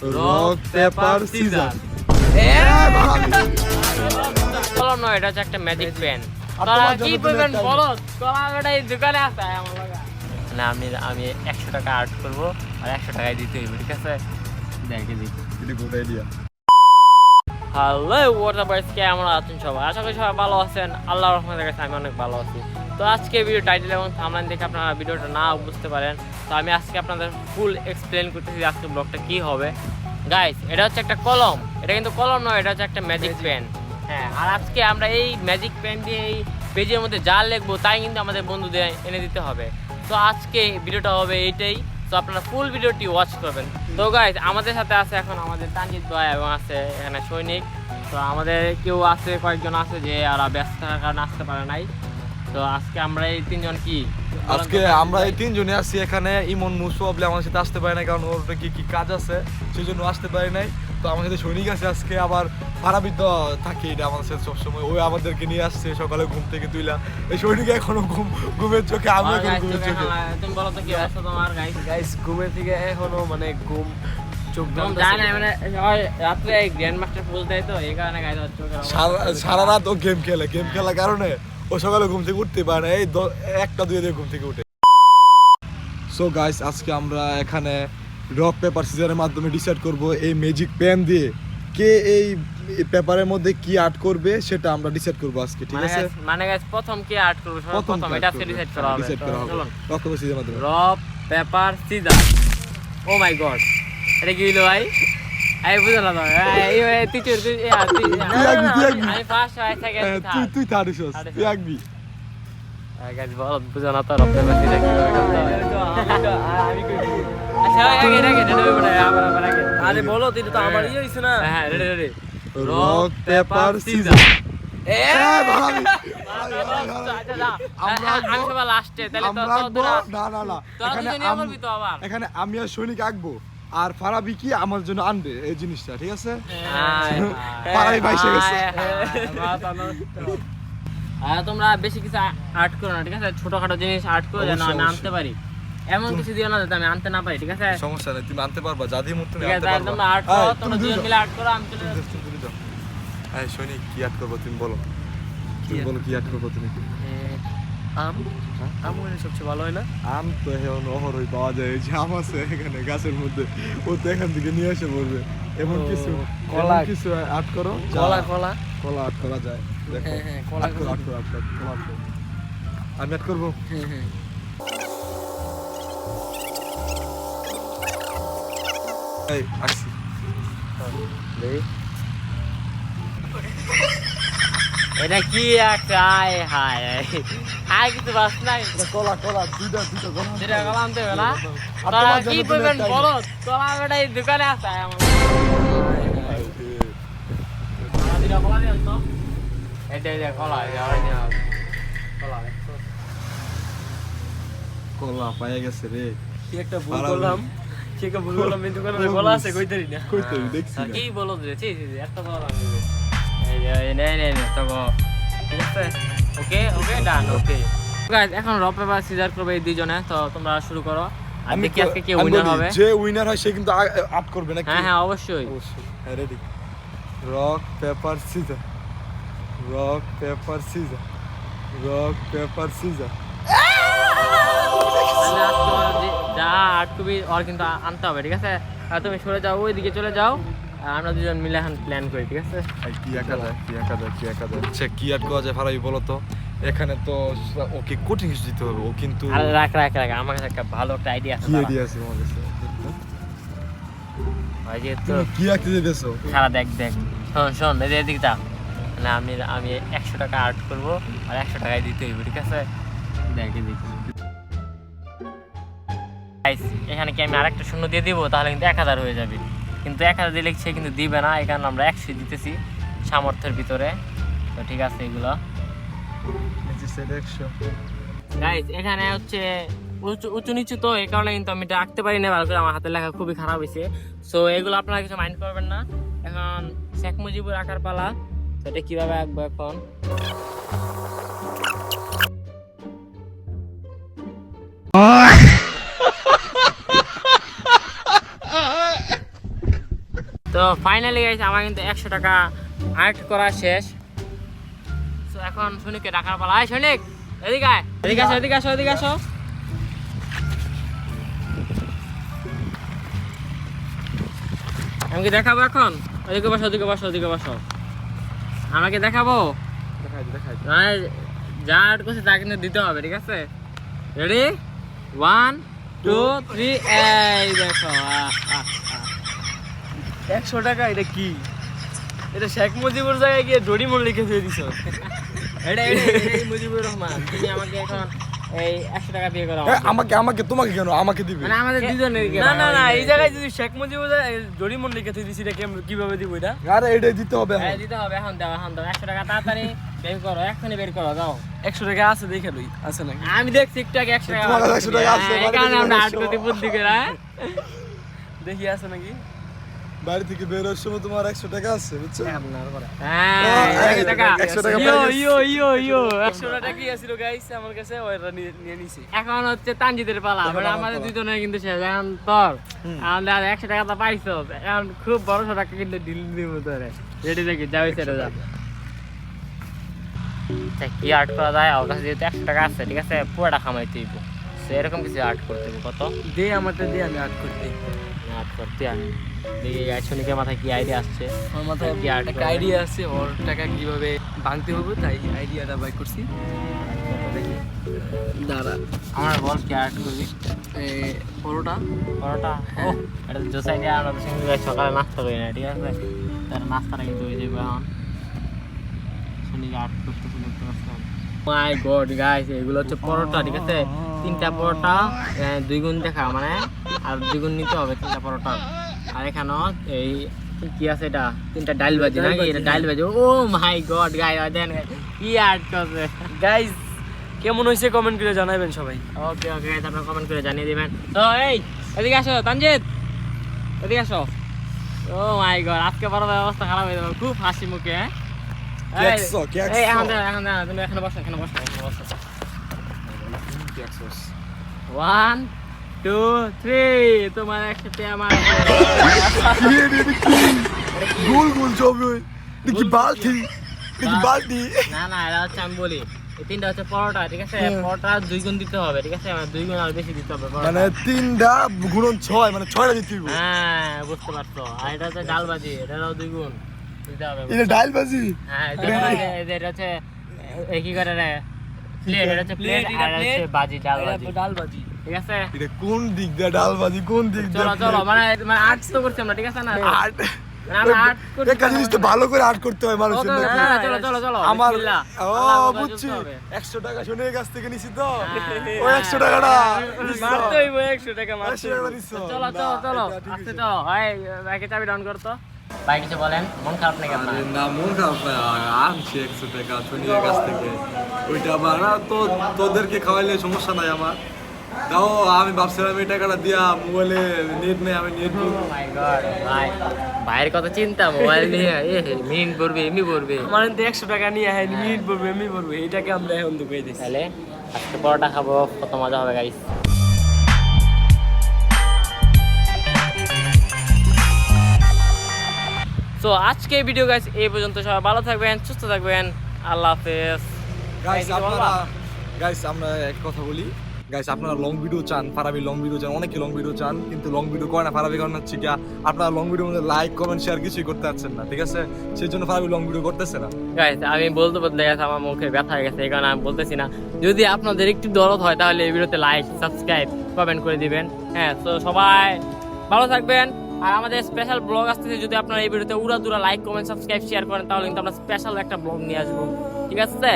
Rock paper scissor. বলো না, এটা হচ্ছে একটা ম্যাজিক পেন। তোরা কি বলবেন বলো, তোরা এটা এই দোকানে আছে আমার লাগা না। আমি 100 টাকা আর্ট করব আর 100 টাকায় দিতে হইব, ঠিক আছে? দেখে দিই, এটা good idea. Hello WhatsApp guys, কেমন আছেন সবাই? আশা করি সবাই ভালো আছেন। আল্লাহর রহমতে কাছে আমি অনেক ভালো আছি। তো আজকে ভিডিও টাইটেল এবং থাম্বনেল দেখে আপনারা ভিডিওটা না বুঝতে পারেন, তো আমি আজকে আপনাদের ফুল এক্সপ্লেন করতেছি আজকে ব্লগটা কি হবে। গাইস, এটা হচ্ছে একটা কলম। এটা কিন্তু কলম নয়, এটা হচ্ছে একটা ম্যাজিক পেন। হ্যাঁ, আর আজকে আমরা এই ম্যাজিক পেন দিয়ে এই পেজের মধ্যে যা লিখবো তাই কিন্তু আমাদের বন্ধুদের এনে দিতে হবে। তো আজকে ভিডিওটা হবে এইটাই, তো আপনারা ফুল ভিডিওটি ওয়াচ করবেন। তো গাইস, আমাদের সাথে আছে এখন আমাদের তানজিদ ভাই এবং আছে এখানে সৈনিক। তো আমাদের কেউ আছে, কয়েকজন আছে যে ওরা ব্যস্ত থাকার কারণে আসতে পারে নাই। তো আজকে আমরা এই তিনজন আজকে আমরা এই তিনজনে আছি এখানে। ইমন মুসুবলে আমার সাথে আসতে পারে না, কারণ ওর কি কাজ আছে, সেই জন্য আসতে পারে নাই। তো আমার সাথে সৈনিক আছে আজকে, আবার ফারাবি তো থাকে এটা আমার সাথে সবসময়। ওই আমাদেরকে নিয়ে আসছে সকালে ঘুম থেকে তুইলা। এই সৈনিক এখনো ঘুমের চোখে, আমি এখন ঘুমের চোখে। তুমি বলো তো কি অবস্থা তোমার? গাইস ঘুমের থেকে এখনো মানে ঘুম চোখ যায় না, মানে রাত্রে গ্র্যান্ড মাস্টার ফুল দেয়, তো এই কারণে গাইতে হচ্ছে। সারা রাত ও গেম খেলার কারণে ও সকালে ঘুম থেকে উঠতে পারে না, এই 1-2 দিয়ে ঘুম থেকে উঠে। সো গাইস, আজকে আমরা এখানে রক পেপার সিজারের মাধ্যমে ডিসাইড করব এই ম্যাজিক পেন দিয়ে কে এই পেপারের মধ্যে কি আর্ট করবে, সেটা আমরা ডিসাইড করব আজকে, ঠিক আছে? মানে গাইস, প্রথম কি আর্ট করব? প্রথম এটা আজকে ডিসাইড করা হবে। চলুন, রক পেপার সিজারের মাধ্যমে রক পেপার সিজার। ও মাই গড, এটা কি হলো ভাই? এই বুঝলাম না আমি ফার্স্ট হয় সেকেন্ড তুই থার্ড হইছস, তুই আগবি। গাইস বল, বুঝা না তো রক পেপার সিজার কি করে করতে হবে। আমি কই আচ্ছা আগে রেডি হবে আবার আগে। আরে বলো, তুই তো আমার ইয়ে হইছে না। হ্যাঁ রেডি। Rock paper scissor. আমি সবার লাস্টে, তাহলে তো না এখানে আমি আর সৈনিক আঁকবো, আর ফারাবি কি আমার জন্য আনবে এই জিনিসটা, ঠিক আছে? ফারাবি বাইসে গেছে। তোমরা বেশি কিছু আর্ট করো না, ঠিক আছে? ছোটখাটো জিনিস আর্ট করো যেন আমি আনতে পারি। এমন কিছু দিও না যাতে আমি আনতে না পারি, ঠিক আছে? সমস্যা নেই, তুমি আনতে পারবা, যা দিয়ে মুখ তুমি ঠিক আনতে আছে, পারবা। তোমরা আর্ট করো, তোমরা দুজন মিলে আর্ট করো, আমি চলে যাচ্ছি। এই সৈনিক, কি আর্ট করবো তুমি বলো? তুমি বলো কি আর্ট করবো তুমি? আম হলে সবচেয়ে ভালো হয় না? আম তো এখন অহরই পাওয়া যায়, এই যে আম আছে এখানে গাছের মধ্যে, ও তো এখান থেকে নিয়ে এসে বলবে। এমন কিছু কলা আর্ট করো, কলা আর্ট করা যায়। দেখো, হ্যাঁ, কলা আর্ট করো। আমি আর্ট করবো। এই আসছি। এটা কি একটা হায় হায় কিছু বাস নাই। কলা দুইটা যেটা গেলাম তো না, তোরা কি বলবেন বলো, তোরা বেটা এই দোকানে আছে আমার কলা পাইয়া গেছে রে। কি একটা ভুল করলাম, এই দোকানে কলা আছে কইতারি না। কইতারি দেখছি না। কি বলো রে, এত বলা তো ঠিক আছে। ওকে ডান, ওকে গাইস, এখন রক পেপার সিজার করবে এই দুইজনে। তো তোমরা শুরু করো, আর দেখি আজকে কে উইনার হবে। যে উইনার হয় সে কিন্তু আর্ট করবে নাকি? হ্যাঁ অবশ্যই। হ্যাঁ, ready. Rock paper scissor, rock paper scissor, rock paper scissor. যা আর্ট করবি ওর কিন্তু আনতে হবে, ঠিক আছে? আর তুমি সরে যাও, ওইদিকে চলে যাও, আর আমরা দুজন মিলে এখন প্ল্যান করি, ঠিক আছে? কি আঁকা যায়? আচ্ছা, কি আর্ট করা যায় ফারাবি বলো তো? এখানে তো ওকে কোটিং দিতে হবে, ও কিন্তু আর রাখ আমার কাছে একটা ভালো একটা আইডিয়া আছে। কি আইডিয়া আছে তোমার কাছে? ওই যে তো তুমি কি আঁকতে দিতেছো? সারা দেখ শোন এদিকে যা। মানে আমি 100 টাকা আর্ট করবো আর 100 টাকায় দিতে হইব, ঠিক আছে? দেখি এখানে কি আমি আরেকটা শূন্য দিয়ে দিব, তাহলে কিন্তু 1000 হয়ে যাবে। কিন্তু 1000 দিলে সে কিন্তু দিবে না, এই কারণে আমরা 100 দিতেছি সামর্থ্যের ভিতরে। তো ঠিক আছে, এগুলো গাইস এখানে হচ্ছে উঁচু নিচু, তো এই কারণে কিন্তু আমি এটা আঁকতে পারি না ভালো করে, আমার হাতের লেখা খুবই খারাপ হয়েছে। সো এগুলো আপনারা কিছু মাইন্ড করবেন না। এখন শেখ মুজিবুর আঁকার পালা। এটা কিভাবে আঁকবো এখন? তো ফাইনালি গাইস আমার কিন্তু 100 টাকা আর্ট করা শেষ। তো এখন সৈনিককে ডাকার পালা। আয় সৈনিক, এদিকে আয়, এদিকে আসো, এদিকে আসো, এদিকে আসো। আমি কি দেখাবো এখন? ওদিকে বসো, ওদিকে বসো, ওদিকে বসো। আমাকে দেখাবো? দেখাই মানে যা আর্ট করছে তা কিন্তু দিতে হবে, ঠিক আছে? রেডি, 1 2 3, এই দেখো। 100 টাকা এটা কি? এটা শেখ মুজিবুর জায়গায় গিয়ে ডরিমন লিখে দিয়ে দিছো। এই মুজিবুর রহমান, তুমি আমাকে এখন এই 100 টাকা দিয়ে করো। আমাকে তোমাকে কেন আমাকে দিবে? মানে আমাদের দুজনের না না না, এই জায়গায় যদি শেখ মুজিবুর ডরিমন লিখে দিয়ে দিছি, এটা কিভাবে দিব এটা? আরে এটাই দিতে হবে হ্যাঁ দিতে হবে, এখন দাও, এখন দাও 100 টাকা তাড়াতাড়ি বের করো, এখনই বের করো, দাও। 100 টাকা আছে দেখে লই, আছে নাকি? আমি দেখছি একটু আগে 100 টাকা। তোমার কাছে 100 টাকা আছে, হ্যাঁ, এই কারণে আমরা আর্ট করতে বুদ্ধি করে, হ্যাঁ? দেখি আছে নাকি? বাড়ি থেকে বেরোর সময় তোমার 100 টাকা আছে, বুঝছো? হ্যাঁ, এই 100 টাকা। 100 টাকা ইয়ো পাই ইয়ো ইয়ো ইয়ো 100 টাকা কি আছিল গাইস আমার কাছে, ওরা নিয়ে নিছি। এখন হচ্ছে তানজিদের পালা, মানে আমাদের দুজনের কিন্তু শেষ। এখন তোর আমাদের আর 100 টাকা তো পাইছো, এখন খুব বড় টাকা কিন্তু ডিল দিব তোরে। রেডি দেখি, যাও সেটা যা। কি আর্ট করা যায়? আমার কাছে যেহেতু 100 টাকা আছে, ঠিক আছে, পুরোটা খামাইতে দিব। এরকম কিছু আর্ট করতে হবে। কত দে আমারটা দে, আমি আর্ট করতে। আর্ট করতে আমি দেখি আইসনিকের মাথায় কি আইডিয়া আসছে। আমার মাথায় কি আর্ট একটা আইডিয়া আছে, ওর টাকা কিভাবে ভাঙতে হবে, তাই আইডিয়াটা বাই করছি। দাঁড়া, আমার বল কি আর্ট করবি? পরোটা। পরোটা? ও, এটা তো জোসাই দিয়ে আমরা তো সঙ্গে সকালে নাস্তা করি না, ঠিক আছে? তার নাস্তাটা কিন্তু হয়ে যাবে এখন। সনিকে আর্ট করতে দেখতে পাচ্ছেন। মাই গড গাইস, এগুলো হচ্ছে পরোটা, ঠিক আছে? 3টা পরোটা 2 গুণ দেখা, মানে আর 2 গুণ নিতে হবে 3টা পরোটা। আর এখানেও এই কি আছে, এটা 3টা ডাল ভাজি নাকি? এটা ডাল ভাজি। ও মাই গড গাইস, দেন কি আর্ট করছে গাইস, কেমন হয়েছে কমেন্ট করে জানাবেন সবাই। ওকে ওকে গাইস, আপনারা কমেন্ট করে জানিয়ে দিবেন। তো এই এদিকে আসো তানজিদ, এদিকে আসো। ও মাই গড, আজকে বড় অবস্থা খারাপ হয়ে যাবে, খুব হাসি মুখে। কি একশো, কি একশো? এই এখন দাঁড়া, এখন দাঁড়া, তুমি এখানে বসো, এখানে বসো, এখানে বসো। 1 2 3, তোমার একসাথে আমার গোল গোল ছবি, দেখি বালতি, দেখি বালতি। না না, এটা হচ্ছে আমি বলি, এই 3টা হচ্ছে পরোটা, ঠিক আছে? পরোটা 2 গুণ দিতে হবে, ঠিক আছে? মানে 2 গুণ আর বেশি দিতে হবে পরোটা। মানে 3টা গুণন 6, মানে 6টা দিতে হবে। হ্যাঁ বুঝতে পারছো। আর এটা হচ্ছে ডাল ভাজি, এটারও 2 গুণ দিতে হবে। এটা ডাল ভাজি। হ্যাঁ এটা হচ্ছে কি করে রে, প্লেট, এটা হচ্ছে প্লেট, আর এটা হচ্ছে ভাজি, ডাল ভাজি, ডাল ভাজি। ঠিক আছে? এটা কোন দিক দিয়ে ডাল ভাজি, কোন দিক দিয়ে? চলো চলো, মানে আর্ট তো করছি আমরা, ঠিক আছে না? আর্ট, মানে আমরা আর্ট করছি। একটা জিনিস তো ভালো করে আর্ট করতে হয় মানুষের চলো নাকি? চলো চলো চলো চলো, আমার বিসমিল্লাহ। ও আল্লাহ আকবার বুঝছি, চলতে হবে। 100 টাকা শোনের কাছ থেকে নিছি তো, হ্যাঁ। ওই 100 টাকাটা মারতে হইব 100 টাকা, মারতে 100 হইব। টাকা নিছো। চলো চলো চলো, আস্তে চলো। ভাই বাইকে চাবি ডাউন কর তো। ভাই কিছু বলেন, মন খারাপ নাকি আপনার? না মন খারাপ না, আনছি 100 টাকা শনির কাছ থেকে, ওইটা আবার না তো তোদেরকে খাওয়াইলে সমস্যা নাই আমার। তাও আমি ভাবছিলাম এই টাকাটা দিয়া মোবাইলে নেট নেই, আমি নেট Oh my God, ভাই ভাইয়ের কথা চিন্তা, মোবাইল নিয়ে মিনিট পড়বে, এমনি পড়বে। আমার কিন্তু 100 টাকা নিয়ে হ্যাঁ মিনিট পড়বে, এমনি পড়বে, এইটাকে আমরা এখন তো পেয়ে দিচ্ছি। তাহলে আজকে পরোটা খাবো, কত মজা হবে গাইস। তো আজকে ভিডিও গাইস এই পর্যন্ত। সবাই ভালো থাকবেন, সুস্থ থাকবেন, আল্লাহ হাফেজ। গাইস আমরা এক কথা বলি, গাইস আপনারা লং ভিডিও চান, ফারাবি লং ভিডিও চান, অনেকে লং ভিডিও চান, কিন্তু লং ভিডিও করে না ফারাবি, কারণ হচ্ছে কি আপনারা লং ভিডিওর মধ্যে লাইক কমেন্ট শেয়ার কিছুই করতে পারছেন না, ঠিক আছে? সেই জন্য ফারাবি লং ভিডিও করতেছে না। গাইস আমি বলতে বলতে গেছে, আমার মুখে ব্যথা হয়ে গেছে, এই কারণে আমি বলতেছি না। যদি আপনাদের একটু দরদ হয় তাহলে এই ভিডিওতে লাইক সাবস্ক্রাইব কমেন্ট করে দিবেন। হ্যাঁ, তো সবাই ভালো থাকবেন। আর আমাদের স্পেশাল ব্লগ আসতেছে, যদি আপনারা এই ভিডিওতে উড়াদুরা লাইক কমেন্ট সাবস্ক্রাইব শেয়ার করেন তাহলে কিন্তু আমরা স্পেশাল একটা ব্লগ নিয়ে আসবো, ঠিক আছে?